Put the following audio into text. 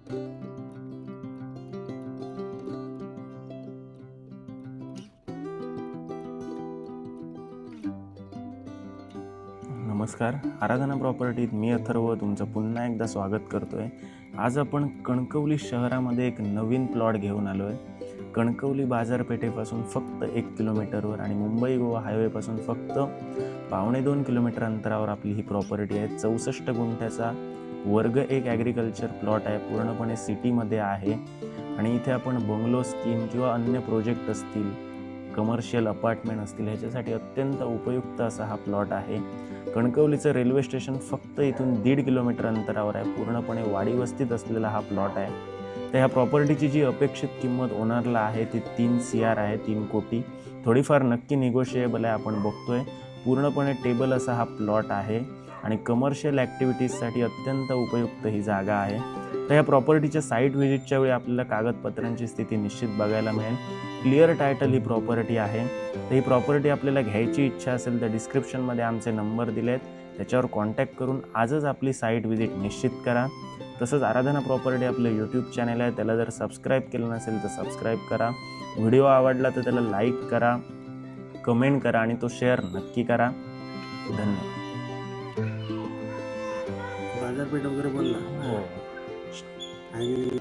नमस्कार, आराधना प्रॉपर्टीत मी अथर्व तुमचं पुन्हा एकदा स्वागत करतोय। आज आपण कणकवली शहरामध्ये एक नवीन प्लॉट घेऊन आलो आहे। कणकवली बाजारपेठेपासून फक्त 1 किलोमीटरवर आणि मुंबई गोवा हायवेपासून फक्त 1.25 किलोमीटर अंतरावर आपली ही प्रॉपर्टी आहे। 64 गुंठ्याचा वर्ग 1 ॲग्रिकल्चर प्लॉट आहे, पूर्णपणे सिटीमध्ये आहे आणि इथे आपण बंगलो स्कीम किंवा अन्य प्रोजेक्ट असतील, कमर्शियल अपार्टमेंट असतील, ह्याच्यासाठी अत्यंत उपयुक्त असा हा प्लॉट आहे। कणकवलीचं रेल्वे स्टेशन फक्त इथून 1.5 किलोमीटर अंतरावर आहे, पूर्णपणे वाडी वस्तीत असलेला हा प्लॉट आहे। तर ह्या प्रॉपर्टीची जी अपेक्षित किंमत ओनरला आहे ती 3 CR आहे, 3 कोटी। थोडीफार नक्की निगोशिएबल आहे, आपण बघतोय। पूर्णपणे टेबल असा हा प्लॉट आहे आणि कमर्शियल ॲक्टिव्हिटीजसाठी अत्यंत उपयुक्त ही जागा आहे। तर ह्या प्रॉपर्टीच्या साईट व्हिजिटच्या वेळी आपल्याला कागदपत्रांची स्थिती निश्चित बघायला मिळेल। क्लिअर टायटल ही प्रॉपर्टी आहे। तर ही प्रॉपर्टी आपल्याला घ्यायची इच्छा असेल तर डिस्क्रिप्शनमध्ये आमचे नंबर दिलेत, त्याच्यावर कॉन्टॅक्ट करून आजच आपली साईट व्हिजिट निश्चित करा। तसंच आराधना प्रॉपर्टी आपलं यूट्यूब चॅनल आहे, त्याला जर सबस्क्राईब केलं नसेल तर सबस्क्राईब करा। व्हिडिओ आवडला तर त्याला लाईक करा, कमेंट करा आणि तो शेअर नक्की करा। धन्यवाद। बाजारपेठ वगैरे बोलला हो आणि